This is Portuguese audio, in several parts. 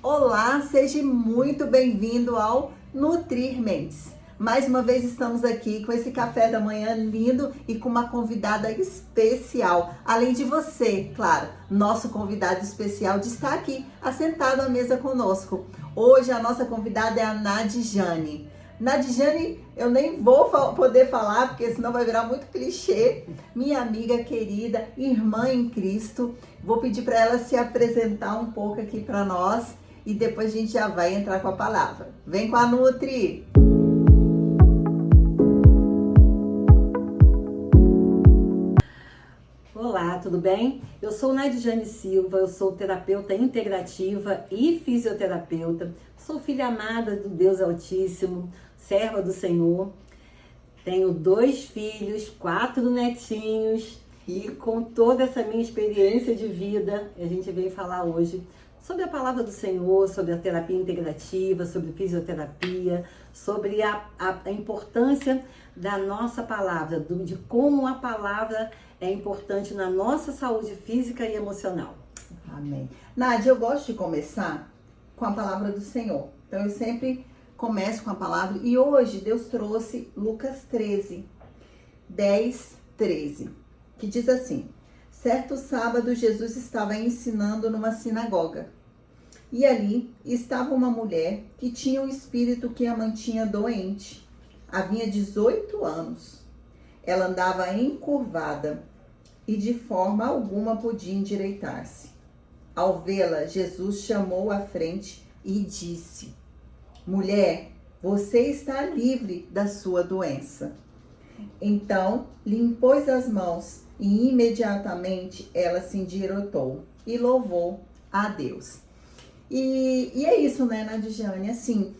Olá, seja muito bem-vindo ao Nutrir Mentes. Mais uma vez estamos aqui com esse café da manhã lindo e com uma convidada especial. Além de você, claro, nosso convidado especial de estar aqui, assentado à mesa conosco. Hoje a nossa convidada é a Nadjane. Nadjane, eu nem vou poder falar, porque senão vai virar muito clichê. Minha amiga querida, irmã em Cristo. Vou pedir para ela se apresentar um pouco aqui para nós e depois a gente já vai entrar com a palavra. Vem com a Nutri! Olá, tudo bem? Eu sou Nadjane Silva, eu sou terapeuta integrativa e fisioterapeuta. Sou filha amada do Deus Altíssimo, serva do Senhor. Tenho 2 filhos, 4 netinhos e com toda essa minha experiência de vida, a gente veio falar hoje sobre a palavra do Senhor, sobre a terapia integrativa, sobre fisioterapia, sobre a importância da nossa palavra, de como a palavra é importante na nossa saúde física e emocional. Amém. Nádia, eu gosto de começar com a palavra do Senhor. Então eu sempre começo com a palavra e hoje Deus trouxe Lucas 13, 10, 13, que diz assim: certo sábado Jesus estava ensinando numa sinagoga e ali estava uma mulher que tinha um espírito que a mantinha doente. Havia 18 anos. Ela andava encurvada e de forma alguma podia endireitar-se. Ao vê-la, Jesus chamou à frente e disse: mulher, você está livre da sua doença. Então lhe impôs as mãos e imediatamente ela se endireitou e louvou a Deus. E é isso, né, Nadjane? Assim,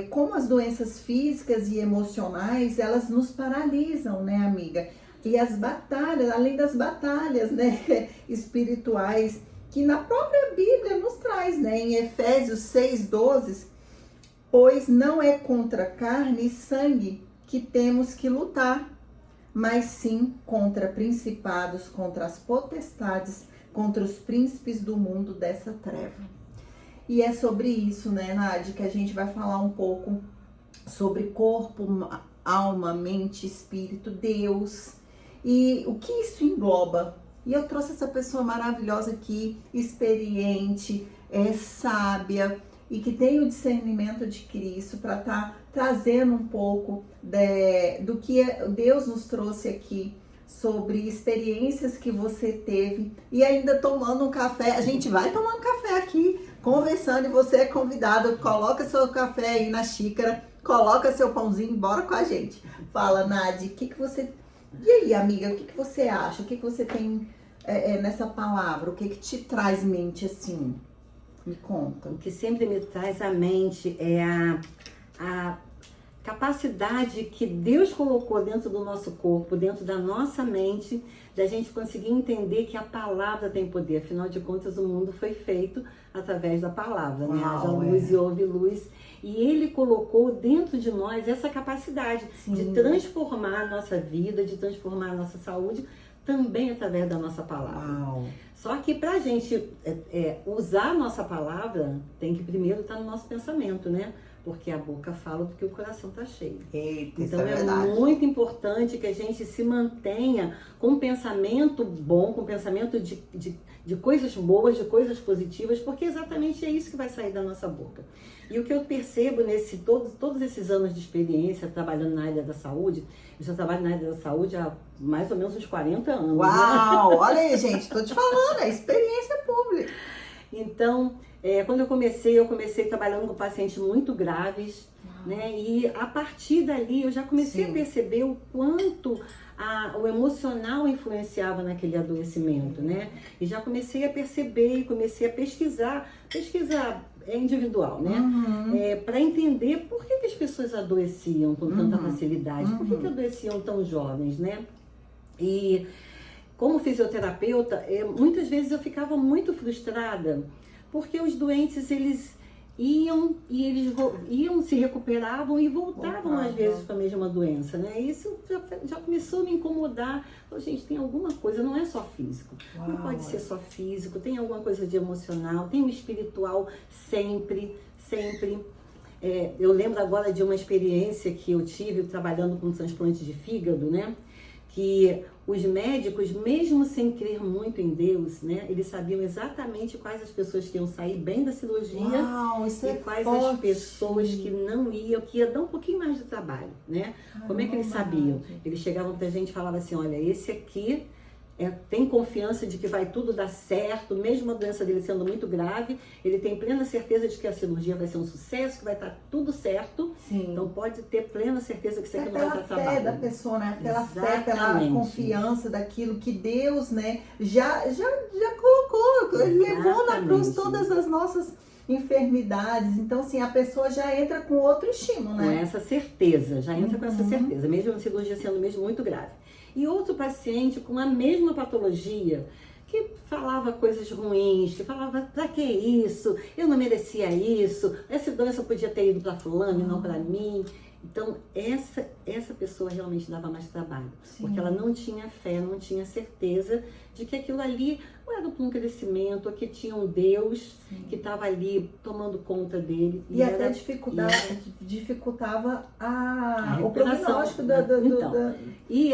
como as doenças físicas e emocionais, elas nos paralisam, né, amiga? E as batalhas, além das batalhas, né, espirituais, que na própria Bíblia nos traz, né, em Efésios 6:12, pois não é contra carne e sangue que temos que lutar, mas sim contra principados, contra as potestades, contra os príncipes do mundo dessa treva. E é sobre isso, né, Nádia, que a gente vai falar um pouco sobre corpo, alma, mente, espírito, Deus e o que isso engloba. E eu trouxe essa pessoa maravilhosa aqui, experiente, sábia e que tem o discernimento de Cristo para estar trazendo um pouco do que Deus nos trouxe aqui sobre experiências que você teve e ainda tomando um café. A gente vai tomando café aqui, conversando, e você é convidado. Coloca seu café aí na xícara, coloca seu pãozinho e bora com a gente. Fala, Nadi, E aí, amiga, o que você acha? O que você tem nessa palavra? O que te traz mente assim? Me conta. O que sempre me traz à mente é a capacidade que Deus colocou dentro do nosso corpo, dentro da nossa mente, da gente conseguir entender que a palavra tem poder. Afinal de contas, o mundo foi feito através da palavra, né? Haja luz e houve luz. E Ele colocou dentro de nós essa capacidade de transformar a nossa vida, de transformar a nossa saúde, também através da nossa palavra. Uau. Só que para a gente usar a nossa palavra, tem que primeiro estar no nosso pensamento, né? Porque a boca fala porque o coração está cheio. Eita, então é muito importante que a gente se mantenha com um pensamento bom, com um pensamento de coisas boas, de coisas positivas, porque exatamente é isso que vai sair da nossa boca. E o que eu percebo todos esses anos de experiência trabalhando na área da saúde, eu já trabalho na área da saúde há mais ou menos uns 40 anos. Uau! Né? Olha aí, gente, tô te falando, é experiência pública. Então, quando eu comecei trabalhando com pacientes muito graves, né? E a partir dali eu já comecei a perceber o quanto o emocional influenciava naquele adoecimento, né? E já comecei a perceber e comecei a pesquisar individual, né? Para entender por que as pessoas adoeciam com tanta facilidade, por que adoeciam tão jovens, né? E como fisioterapeuta, muitas vezes eu ficava muito frustrada, porque os doentes, eles iam e eles iam, se recuperavam e voltavam às Voltavam. vezes com a mesma doença, né? Isso já começou a me incomodar. Falei, gente, tem alguma coisa, não é só físico. Não Uau. pode ser só físico, tem alguma coisa de emocional, tem o espiritual sempre, sempre. Eu lembro agora de uma experiência que eu tive trabalhando com transplante de fígado, né? Que os médicos, mesmo sem crer muito em Deus, né? Eles sabiam exatamente quais as pessoas que iam sair bem da cirurgia. Uau, isso e é quais forte. as pessoas que não iam, que ia dar um pouquinho mais de trabalho, né? Como é que eles sabiam? Eles chegavam pra gente e falavam assim, olha, esse aqui tem confiança de que vai tudo dar certo, mesmo a doença dele sendo muito grave, ele tem plena certeza de que a cirurgia vai ser um sucesso, que vai estar tudo certo. Sim. Então pode ter plena certeza que isso aqui não vai pela dar fé trabalho. da pessoa, né? Pela fé, pela Exatamente. confiança daquilo que Deus, né, já colocou, ele levou na cruz Exatamente. todas as nossas enfermidades. Então, assim, a pessoa já entra com outro estímulo, Com né? essa certeza, já entra com essa Uhum. certeza, mesmo a cirurgia sendo mesmo muito grave. E outro paciente com a mesma patologia, que falava coisas ruins, que falava, pra que isso? Eu não merecia isso, essa doença podia ter ido para fulano e não para mim. Então, essa pessoa realmente dava mais trabalho, Sim. porque ela não tinha fé, não tinha certeza de que aquilo ali ou era para um crescimento, ou que tinha um Deus que estava ali tomando conta dele. E até dificultava o recuperação, prognóstico né? da... E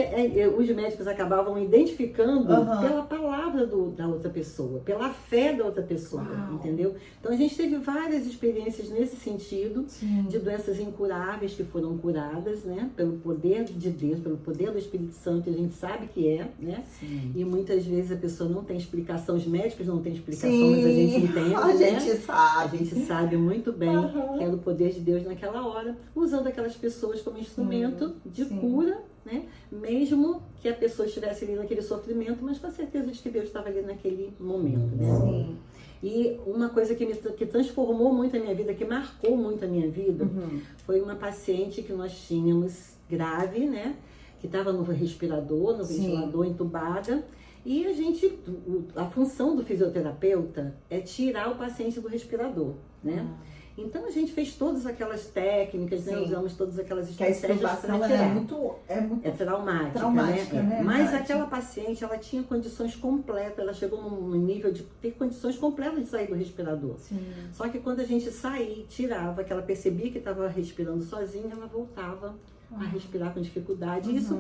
os médicos acabavam identificando Aham. pela palavra da outra pessoa, pela fé da outra pessoa, Uau. entendeu? Então a gente teve várias experiências nesse sentido, Sim. de doenças incuráveis que foram curadas, né? Pelo poder de Deus, pelo poder do Espírito Santo, que a gente sabe que é, né? Sim. E muitas vezes a pessoa não tem explicação, os médicos não têm explicação, Sim. mas a gente entende, A né? gente sabe. A gente sabe muito bem Aham. que era o poder de Deus naquela hora, usando aquelas pessoas como instrumento de sim. cura, né? Mesmo que a pessoa estivesse ali naquele sofrimento, mas com a certeza de que Deus estava ali naquele momento, né? Sim. E uma coisa que transformou muito a minha vida, que marcou muito a minha vida, Uhum. foi uma paciente que nós tínhamos grave, né? Que estava no respirador, no Sim. ventilador, entubada. E a função do fisioterapeuta é tirar o paciente do respirador, né? Então a gente fez todas aquelas técnicas, né? Sim. Usamos todas aquelas Que a estratégias extubação para ela tirar. é muito É traumática, traumática, né? né? Mas Verdade. aquela paciente, ela tinha condições completas, ela chegou num nível de ter condições completas de sair do respirador. Sim. Só que quando a gente saía, tirava, que ela percebia que estava respirando sozinha, ela voltava a respirar com dificuldade. E isso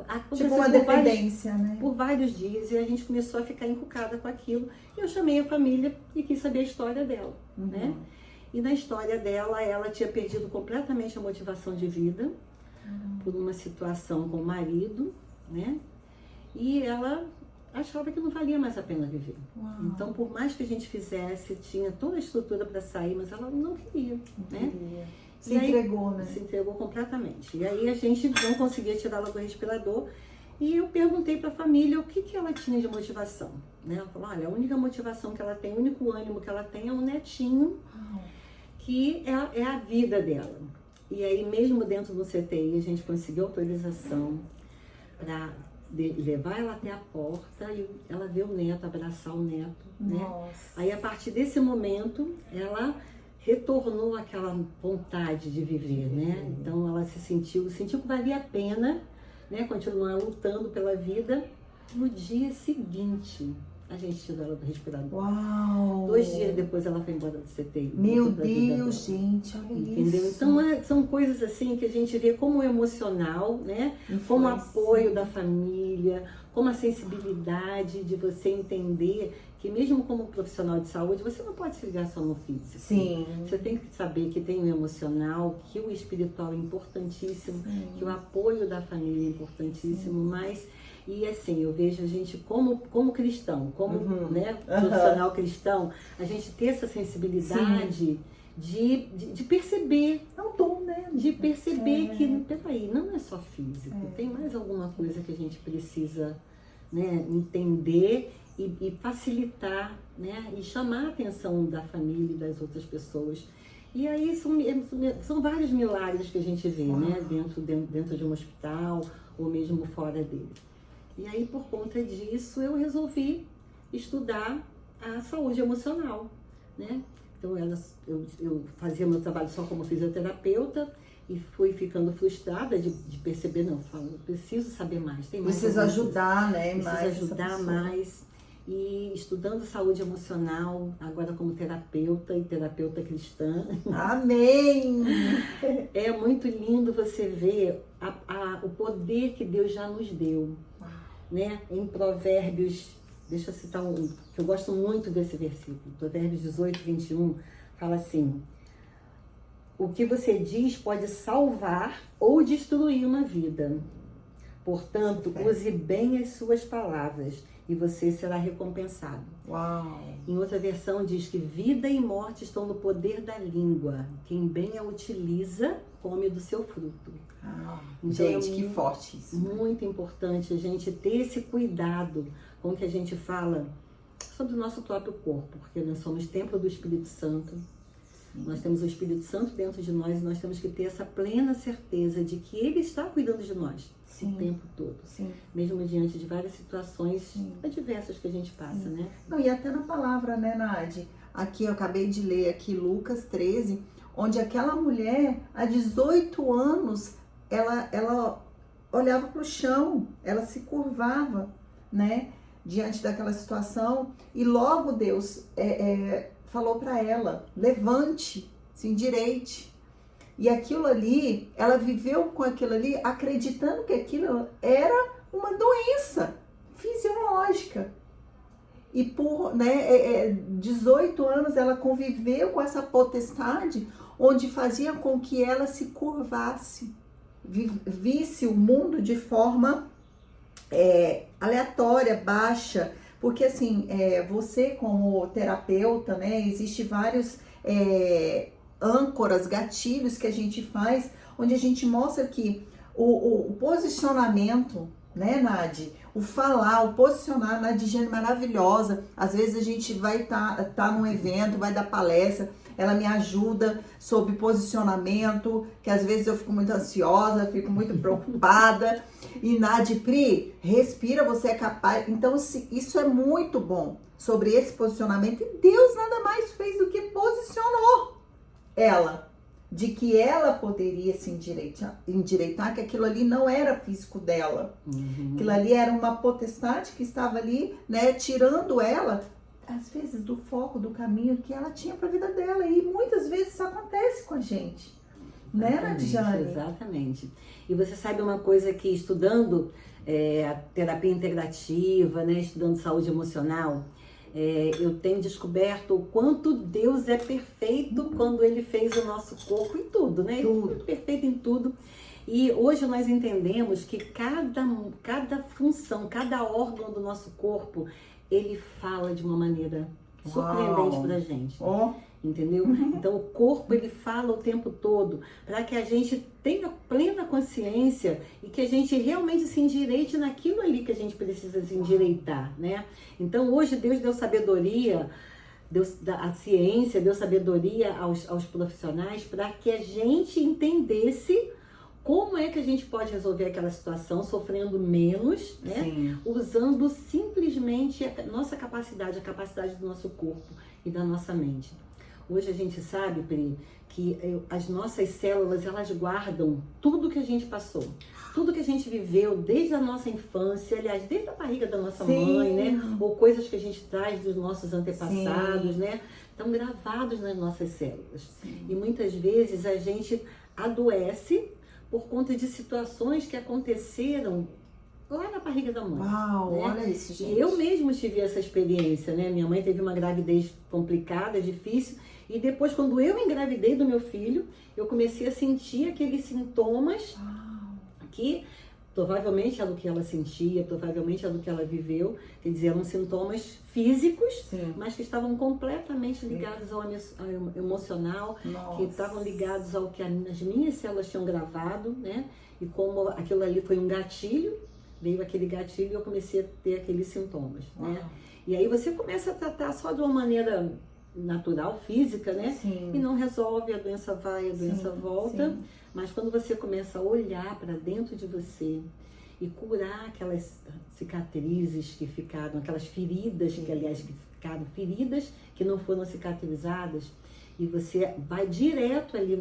aconteceu Tipo uma por vários, dependência, né? por vários dias, e a gente começou a ficar encucada com aquilo. E eu chamei a família e quis saber a história dela, né? E na história dela, ela tinha perdido completamente a motivação de vida por uma situação com o marido, né? E ela achava que não valia mais a pena viver. Uau. Então, por mais que a gente fizesse, tinha toda a estrutura para sair, mas ela não queria, né? Se E aí, entregou, né? Se entregou completamente. E aí a gente não conseguia tirá-la do respirador. E eu perguntei para a família o que ela tinha de motivação, né? Ela falou, olha, a única motivação que ela tem, o único ânimo que ela tem é um netinho, que é a vida dela. E aí, mesmo dentro do CTI, a gente conseguiu autorização para levar ela até a porta e ela ver o neto, abraçar o neto, né? Nossa. Aí, a partir desse momento, ela retornou àquela vontade de viver, né? Então, ela sentiu que valia a pena, né? Continuar lutando pela vida. No dia seguinte, a gente tirou ela do respirador. Uau! 2 dias depois ela foi embora do CTI. Meu voltou pra vida Deus, dela. gente, olha Entendeu? isso. Então são coisas assim que a gente vê como o emocional, né? Como o Influencia. apoio da família, como a sensibilidade de você entender que mesmo como profissional de saúde, você não pode se ligar só no físico. Sim. Você tem que saber que tem o emocional, que o espiritual é importantíssimo, Sim. que o apoio da família é importantíssimo, mas... E assim, eu vejo a gente como cristão, como né, profissional cristão, a gente ter essa sensibilidade de perceber. É um dom, né? De perceber que, peraí, não é só físico, tem mais alguma coisa que a gente precisa, né, entender e facilitar, né, e chamar a atenção da família e das outras pessoas. E aí são vários milagres que a gente vê, né, dentro de um hospital ou mesmo fora dele. E aí, por conta disso, eu resolvi estudar a saúde emocional, né? Então eu fazia meu trabalho só como fisioterapeuta e fui ficando frustrada de perceber, não, eu falo, eu preciso saber mais. Tem mais Preciso ajudar, né? Preciso mais ajudar mais. E estudando saúde emocional, agora como terapeuta e terapeuta cristã. Amém! É muito lindo você ver o poder que Deus já nos deu, né? Em Provérbios, deixa eu citar um, que eu gosto muito desse versículo, Provérbios 18, 21, fala assim: o que você diz pode salvar ou destruir uma vida. Portanto, use bem as suas palavras e você será recompensado. Uau! Em outra versão diz que vida e morte estão no poder da língua. Quem bem a utiliza, come do seu fruto. Então, gente, que forte isso. Muito importante a gente ter esse cuidado com o que a gente fala sobre o nosso próprio corpo, porque nós somos templo do Espírito Santo. Nós temos o Espírito Santo dentro de nós e nós temos que ter essa plena certeza de que Ele está cuidando de nós o tempo todo. Sim. Mesmo diante de várias situações adversas que a gente passa, né? Não, e até na palavra, né, Nadi? Aqui eu acabei de ler aqui Lucas 13, onde aquela mulher, há 18 anos, ela olhava para o chão, ela se curvava, né, diante daquela situação, e logo Deus falou para ela: levante, se endireite. E aquilo ali, ela viveu com aquilo ali, acreditando que aquilo era uma doença fisiológica. E por 18 anos ela conviveu com essa potestade, onde fazia com que ela se curvasse, visse o mundo de forma aleatória, baixa. Porque assim, você como terapeuta, né, existe vários âncoras, gatilhos que a gente faz, onde a gente mostra que o posicionamento, né, Nadi? O falar, o posicionar, Nadigiane maravilhosa. Às vezes a gente vai tá num evento, vai dar palestra, ela me ajuda sobre posicionamento, que às vezes eu fico muito ansiosa, fico muito preocupada. E Nadi, Pri, respira, você é capaz. Então isso é muito bom sobre esse posicionamento. E Deus nada mais fez do que posicionou ela, de que ela poderia se endireitar, que aquilo ali não era físico dela. Aquilo ali era uma potestade que estava ali, né, tirando ela, às vezes, do foco, do caminho que ela tinha para a vida dela. E muitas vezes isso acontece com a gente. Né, Nadigiane? Exatamente. E você sabe uma coisa que estudando a terapia integrativa, né, estudando saúde emocional, eu tenho descoberto o quanto Deus é perfeito quando Ele fez o nosso corpo em tudo, né? Tudo. Ele é perfeito em tudo. E hoje nós entendemos que cada função, cada órgão do nosso corpo, ele fala de uma maneira surpreendente pra gente. Entendeu? Então o corpo ele fala o tempo todo para que a gente tenha plena consciência e que a gente realmente se endireite naquilo ali que a gente precisa se endireitar, né? Então hoje Deus deu sabedoria, a ciência deu sabedoria aos profissionais para que a gente entendesse como é que a gente pode resolver aquela situação sofrendo menos, né? Sim. Usando simplesmente a nossa capacidade, a capacidade do nosso corpo e da nossa mente. Hoje a gente sabe, Pri, que as nossas células, elas guardam tudo que a gente passou. Tudo que a gente viveu desde a nossa infância, aliás, desde a barriga da nossa mãe, né? Ou coisas que a gente traz dos nossos antepassados, né? Estão gravados nas nossas células. Sim. E muitas vezes a gente adoece por conta de situações que aconteceram lá na barriga da mãe. Uau, né? Olha isso, gente. E eu mesmo tive essa experiência, né? Minha mãe teve uma gravidez complicada, difícil. E depois, quando eu engravidei do meu filho, eu comecei a sentir aqueles sintomas que provavelmente é do que ela sentia, provavelmente é do que ela viveu. Quer dizer, eram sintomas físicos, mas que estavam completamente ligados ao emocional, que estavam ligados ao que as minhas células tinham gravado, né? E como aquilo ali foi um gatilho, veio aquele gatilho e eu comecei a ter aqueles sintomas, né? E aí você começa a tratar só de uma maneira natural, física, né? Sim. E não resolve, a doença vai, a doença volta. Sim. Mas quando você começa a olhar para dentro de você e curar aquelas cicatrizes que ficaram, aquelas feridas que, aliás, ficaram feridas que não foram cicatrizadas, e você vai direto ali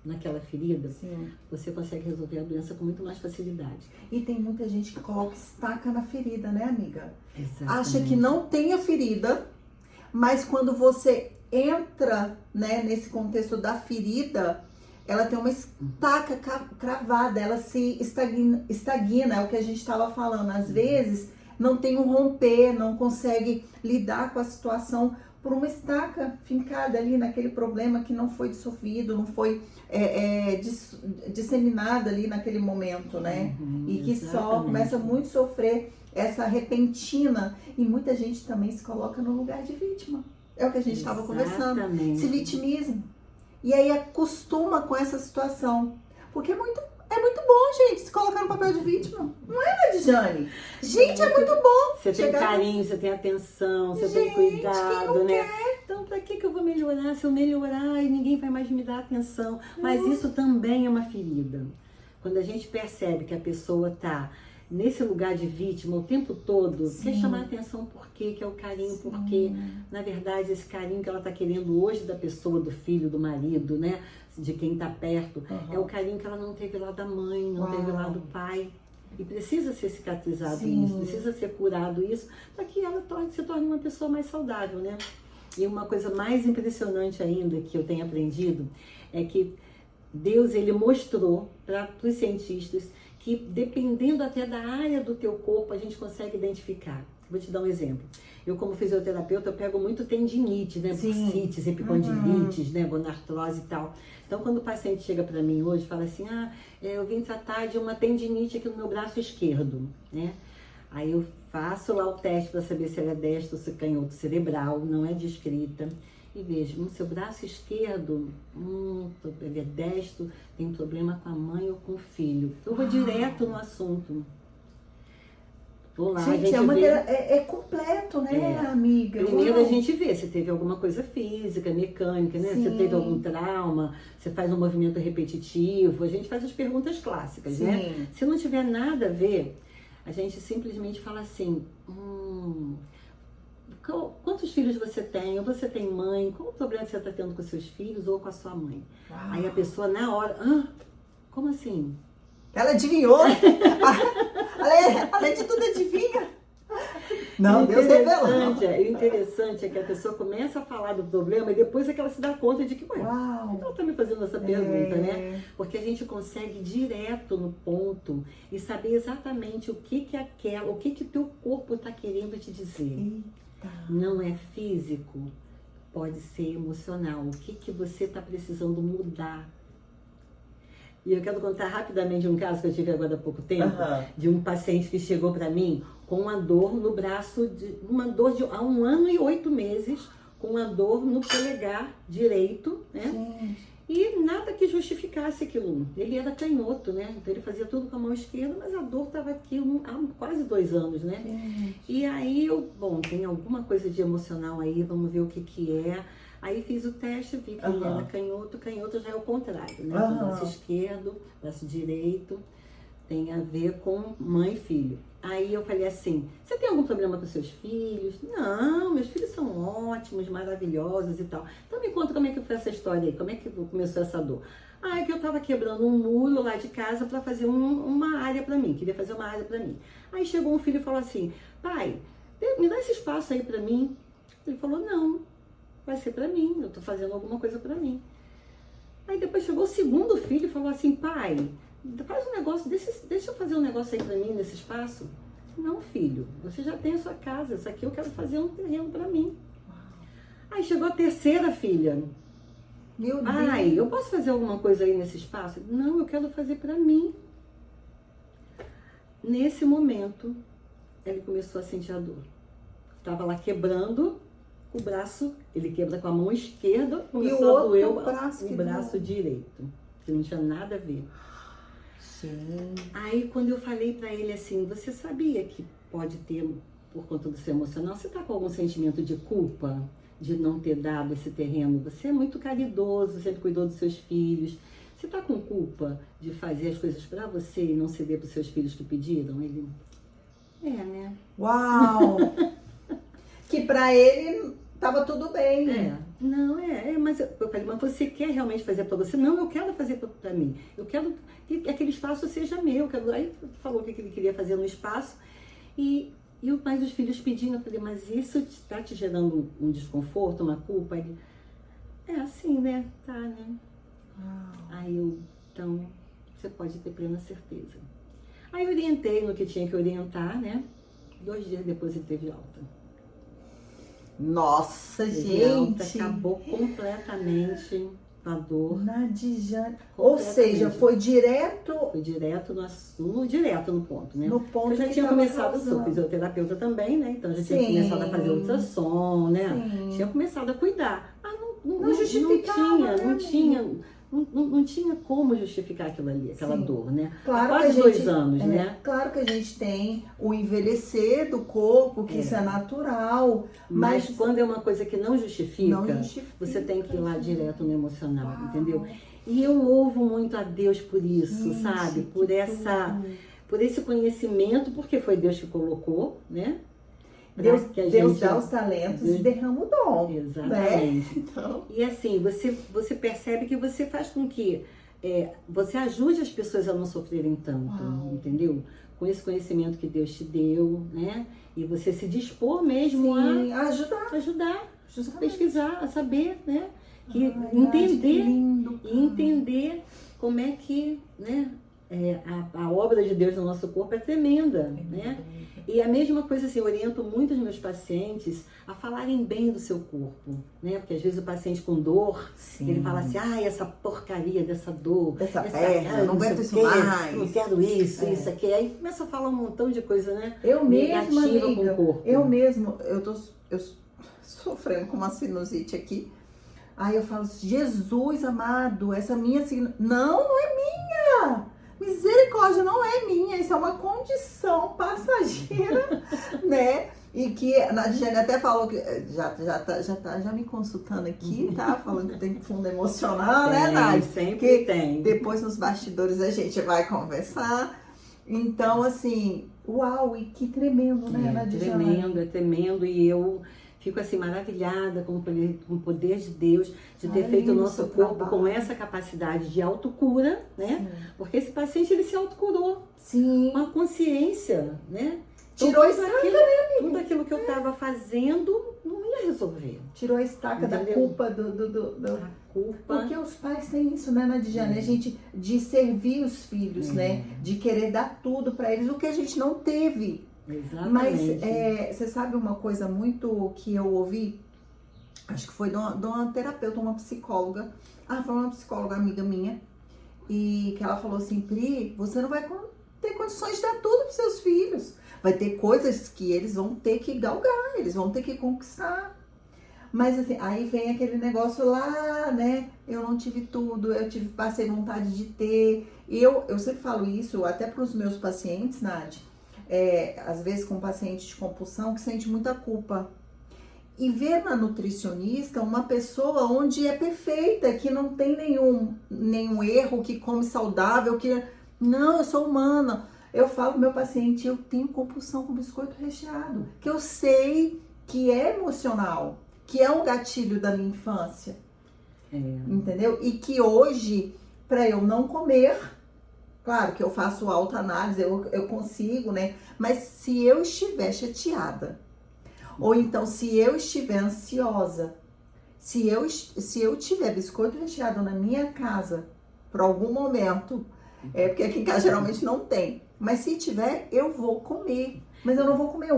naquela ferida, Sim. você consegue resolver a doença com muito mais facilidade. E tem muita gente que coloca estaca na ferida, né, amiga? Exatamente. Acha que não tem a ferida, mas quando você entra, né, nesse contexto da ferida, ela tem uma estaca cravada, ela se estagna, é o que a gente estava falando. Às vezes não tem um romper, não consegue lidar com a situação por uma estaca fincada ali naquele problema que não foi dissolvido, não foi disseminado ali naquele momento, né? E que só começa muito a sofrer essa repentina. E muita gente também se coloca no lugar de vítima. É o que a gente estava conversando. Se vitimiza. E aí acostuma com essa situação. Porque é muito bom, gente, se colocar no papel de vítima. Não é, Nadjane? Gente, é muito bom. Você tem carinho, você tem atenção, você tem cuidado, quem não né? quer? Então, pra que eu vou melhorar? Se eu melhorar, ninguém vai mais me dar atenção. Mas isso também é uma ferida. Quando a gente percebe que a pessoa tá nesse lugar de vítima o tempo todo, quer chamar atenção por quê? Que é o carinho, porque, na verdade, esse carinho que ela tá querendo hoje da pessoa, do filho, do marido, né? De quem tá perto, é o carinho que ela não teve lá da mãe, não teve lá do pai. E precisa ser cicatrizado isso, precisa ser curado isso, para que ela se torne uma pessoa mais saudável, né? E uma coisa mais impressionante ainda que eu tenho aprendido é que Deus, ele mostrou para os cientistas que dependendo até da área do teu corpo, a gente consegue identificar. Vou te dar um exemplo. Eu, como fisioterapeuta, eu pego muito tendinite, né? Bursites, epicondilites, né? Gonartrose e tal. Então, quando o paciente chega para mim hoje e fala assim, eu vim tratar de uma tendinite aqui no meu braço esquerdo, né? Aí eu faço lá o teste para saber se ele é destro ou se é canhoto cerebral, não é descrita. E vejo, no seu braço esquerdo, ele é destro, tem problema com a mãe ou com o filho. Eu vou direto no assunto. Vou lá, gente, a gente vê. É completo, né, amiga? Primeiro a gente vê se teve alguma coisa física, mecânica, né? Se teve algum trauma, se faz um movimento repetitivo. A gente faz as perguntas clássicas, né? Se não tiver nada a ver, a gente simplesmente fala assim, quantos filhos você tem? Ou você tem mãe? Qual o problema que você está tendo com seus filhos ou com a sua mãe? Aí a pessoa na hora, como assim? Ela adivinhou? Além de tudo, adivinha? Não, Deus revelou. O interessante é que a pessoa começa a falar do problema e depois é que ela se dá conta de que, ela está me fazendo essa pergunta, né? Porque a gente consegue ir direto no ponto e saber exatamente o que o teu corpo está querendo te dizer. Eita. Não é físico, pode ser emocional. O que você está precisando mudar? E eu quero contar rapidamente um caso que eu tive agora há pouco tempo, de um paciente que chegou para mim com uma dor no braço, uma dor há 1 ano e 8 meses, com uma dor no polegar direito, né? E nada que justificasse aquilo. Ele era canhoto, né? Então ele fazia tudo com a mão esquerda, mas a dor estava aqui há quase 2 anos, né? E aí tem alguma coisa de emocional aí, vamos ver o que é. Aí fiz o teste, vi que ele era canhoto já é o contrário, né? O braço esquerdo, braço direito, tem a ver com mãe e filho. Aí eu falei assim, você tem algum problema com seus filhos? Não, meus filhos são ótimos, maravilhosos e tal. Então me conta como é que foi essa história aí, como é que começou essa dor? É que eu tava quebrando um muro lá de casa para fazer uma área para mim, queria fazer uma área para mim. Aí chegou um filho e falou assim, pai, me dá esse espaço aí para mim. Ele falou, não. Vai ser pra mim, eu tô fazendo alguma coisa pra mim. Aí depois chegou o segundo filho e falou assim, pai, faz um negócio, deixa eu fazer um negócio aí pra mim nesse espaço. Não, filho, você já tem a sua casa, isso aqui eu quero fazer um terreno pra mim. Aí chegou a terceira filha. Meu Deus. Pai, eu posso fazer alguma coisa aí nesse espaço? Não, eu quero fazer pra mim. Nesse momento, ele começou a sentir a dor. Tava lá quebrando o braço, ele quebra com a mão esquerda, começou a doer o braço direito, que não tinha nada a ver. Aí quando eu falei pra ele assim, você sabia que pode ter, por conta do seu emocional, você tá com algum sentimento de culpa de não ter dado esse terreno? Você é muito caridoso, sempre cuidou dos seus filhos. Você tá com culpa de fazer as coisas pra você e não ceder pros seus filhos que pediram? Ele, né? Uau! que pra ele tava tudo bem. Não, mas eu falei, mas você quer realmente fazer pra você? Não, eu quero fazer pra mim. Eu quero que aquele espaço seja meu. Aí falou o que ele queria fazer no espaço. Mas os filhos pedindo, eu falei, mas isso tá te gerando um desconforto, uma culpa? Ele, assim, né? Tá, né? Aí então, você pode ter plena certeza. Aí eu orientei no que tinha que orientar, né? 2 dias depois ele teve alta. Nossa, Teve alta, gente! acabou completamente a dor. Nadijane. Ou seja, foi direto Foi direto no ponto, né? no ponto Eu já que tinha tava começado, eu sou causando. fisioterapeuta também, né? Então já tinha Sim. começado a fazer ultrassom, né? Sim. Tinha começado a cuidar. Mas Não justificava, né, não tinha como justificar aquilo ali, aquela Sim. dor, né? Claro Há quase que a 2 gente- anos, né? Claro que a gente tem o envelhecer do corpo, que isso é natural, Mas mas quando é uma coisa que não justifica, não justifica. você tem que ir lá direto no emocional, Uau. entendeu? E eu louvo muito a Deus por isso, Gente, sabe? que tudo. Por esse conhecimento, porque foi Deus que colocou, né? Deus, Pra que a Deus gente- dá os talentos Deus- e derrama o dom. Exatamente. Então, E assim, você percebe que você faz com que você ajude as pessoas a não sofrerem tanto, Uau. entendeu? Com esse conhecimento que Deus te deu, né? E você se dispor mesmo sim, a ajudar. ajudar, a Justamente. pesquisar, a saber, né? Ai, que Entender lindo, e entender como é que, né? A obra de Deus no nosso corpo é tremenda, né? E a mesma coisa assim, eu oriento muito os meus pacientes a falarem bem do seu corpo, né? Porque às vezes o paciente com dor, Sim. ele fala assim, essa porcaria dessa dor, Dessa essa perna, não sei aguento o isso quê, mais. não quero isso, É. isso aqui. Aí começa a falar um montão de coisa, né? Eu mesma, Negativa amiga, com o corpo. eu mesmo, eu sofrendo com uma sinusite aqui. Aí eu falo, Jesus amado, essa minha sinusite, não é minha. Misericórdia, não é minha, isso é uma condição passageira, né? E que a Nadiane até falou que já me consultando aqui, tá? Falando que tem fundo emocional, né, Nadi? Sempre tem. Depois nos bastidores a gente vai conversar. Então, assim, uau, e que tremendo, né, Nadiane? É tremendo. E eu fico assim maravilhada com o poder de Deus de ter feito o nosso seu corpo trabalho. com essa capacidade de autocura, né? Sim. Porque esse paciente ele se autocurou Sim. com a consciência, né? Então, Tirou a tudo estaca, aquilo, tudo aquilo que eu estava fazendo não ia resolver. Tirou a estaca da Entendeu? culpa A culpa. Porque os pais têm isso, né, Nadiane? A gente, de servir os filhos, né? De querer dar tudo pra eles, o que a gente não teve. Exatamente. Mas você sabe uma coisa muito que eu ouvi? Acho que foi de uma terapeuta, uma psicóloga. Foi uma psicóloga amiga minha. E que ela falou assim, Pri, você não vai ter condições de dar tudo pros seus filhos. Vai ter coisas que eles vão ter que galgar, eles vão ter que conquistar. Mas assim, aí vem aquele negócio lá, né? Eu não tive tudo, passei vontade de ter. Eu sempre falo isso até para os meus pacientes, Nadi. Às vezes com paciente de compulsão que sente muita culpa. E ver na nutricionista uma pessoa onde é perfeita, que não tem nenhum erro, que come saudável, que... Não, eu sou humana. Eu falo pro meu paciente, eu tenho compulsão com biscoito recheado, que eu sei que é emocional, que é um gatilho da minha infância, entendeu? E que hoje, para eu não comer, claro que eu faço autoanálise, eu consigo, né? Mas se eu estiver chateada, ou então se eu estiver ansiosa, se eu tiver biscoito recheado na minha casa, por algum momento, porque aqui em casa geralmente não tem, mas se tiver, eu vou comer, mas eu não vou comer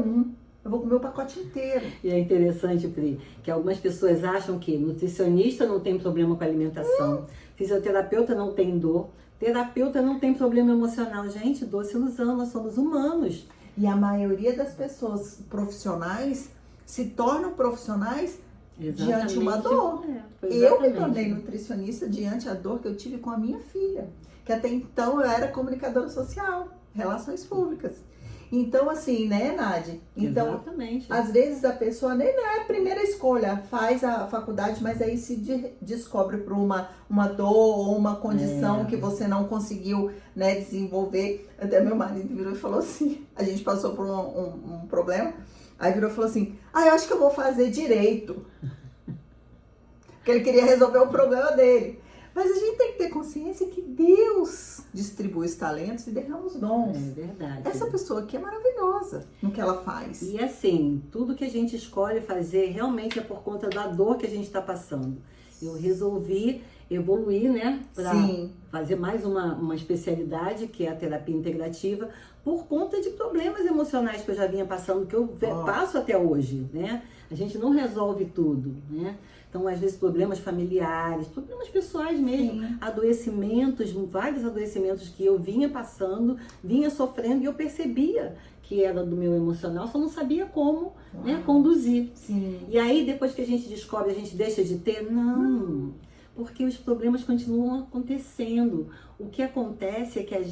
eu vou comer o pacote inteiro. E é interessante, Pri, que algumas pessoas acham que nutricionista não tem problema com alimentação, fisioterapeuta não tem dor, terapeuta não tem problema emocional. Gente, doce ilusão, nós somos humanos. E a maioria das pessoas profissionais se tornam profissionais diante de uma dor. Eu me tornei nutricionista diante da dor que eu tive com a minha filha, que até então eu era comunicadora social, relações públicas. Então, assim, né, Nadi? Então, exatamente. Às vezes a pessoa nem é a primeira escolha, faz a faculdade, mas aí se descobre por uma dor ou uma condição que você não conseguiu, né, desenvolver. Até meu marido virou e falou assim, a gente passou por um problema, Aí virou e falou assim, eu acho que eu vou fazer direito. Porque ele queria resolver o problema dele. Mas a gente tem que ter consciência que Deus distribui os talentos e derrama os dons. É verdade. Essa pessoa aqui é maravilhosa no que ela faz. E assim, tudo que a gente escolhe fazer realmente é por conta da dor que a gente está passando. Eu resolvi evoluir, né, para fazer mais uma especialidade, que é a terapia integrativa, por conta de problemas emocionais que eu já vinha passando, que eu passo até hoje, né? A gente não resolve tudo, né? Então, às vezes, problemas familiares, problemas pessoais mesmo, adoecimentos, vários adoecimentos que eu vinha passando, vinha sofrendo, e eu percebia que era do meu emocional, só não sabia como, né, conduzir. Sim. E aí, depois que a gente descobre, a gente deixa de ter? Não. Porque os problemas continuam acontecendo. O que acontece é que a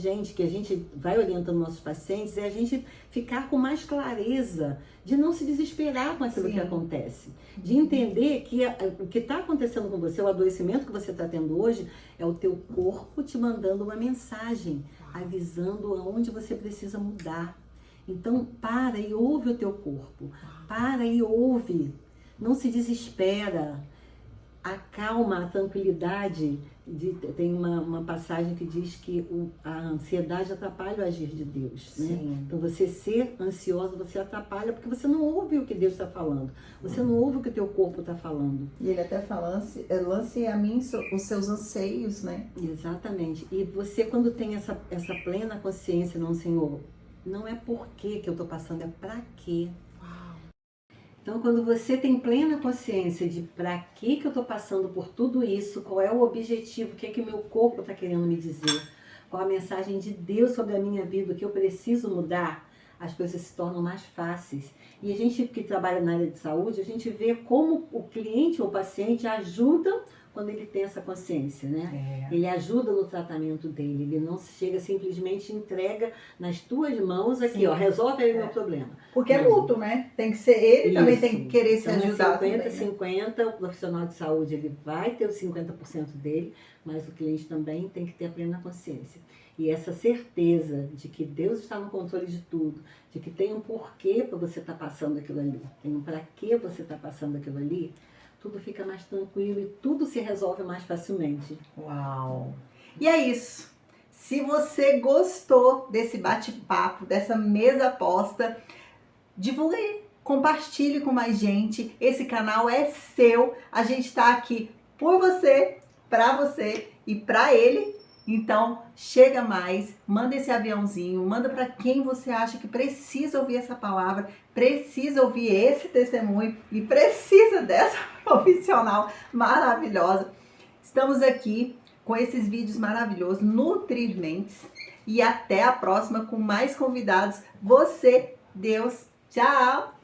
gente vai orientando nossos pacientes, é a gente ficar com mais clareza, de não se desesperar com aquilo que acontece. De entender que o que está acontecendo com você, o adoecimento que você está tendo hoje, é o teu corpo te mandando uma mensagem, avisando aonde você precisa mudar. Então, para e ouve o teu corpo. Para e ouve. Não se desespera. Acalma, a tranquilidade. Tem uma passagem que diz que a ansiedade atrapalha o agir de Deus, né? Então, você ser ansioso, você atrapalha, porque você não ouve o que Deus está falando. Você não ouve o que o teu corpo está falando. E ele até fala, lance a mim os seus anseios, né? Exatamente. E você, quando tem essa plena consciência, não, Senhor, não é por que eu estou passando, é para quê. Então, quando você tem plena consciência de para que eu estou passando por tudo isso, qual é o objetivo, o que é que o meu corpo está querendo me dizer, qual a mensagem de Deus sobre a minha vida, o que eu preciso mudar, as coisas se tornam mais fáceis. E a gente que trabalha na área de saúde, a gente vê como o cliente ou o paciente ajuda quando ele tem essa consciência, né? Ele ajuda no tratamento dele, ele não chega simplesmente entrega nas tuas mãos aqui, resolve aí o meu problema. Porque é mútuo, né? Tem que ser ele, também tem que querer se ajudar. 50-50, o profissional de saúde ele vai ter os 50% dele, mas o cliente também tem que ter a plena consciência. E essa certeza de que Deus está no controle de tudo, de que tem um porquê para você estar passando aquilo ali, tem um para que você está passando aquilo ali, tudo fica mais tranquilo e tudo se resolve mais facilmente. Uau! E é isso. Se você gostou desse bate-papo, dessa mesa posta, divulga aí, compartilhe com mais gente. Esse canal é seu. A gente está aqui por você, para você e para ele. Então, chega mais, manda esse aviãozinho, manda para quem você acha que precisa ouvir essa palavra, precisa ouvir esse testemunho e precisa dessa profissional maravilhosa. Estamos aqui com esses vídeos maravilhosos, Nutrir Mentes, e até a próxima com mais convidados. Você, Deus, tchau!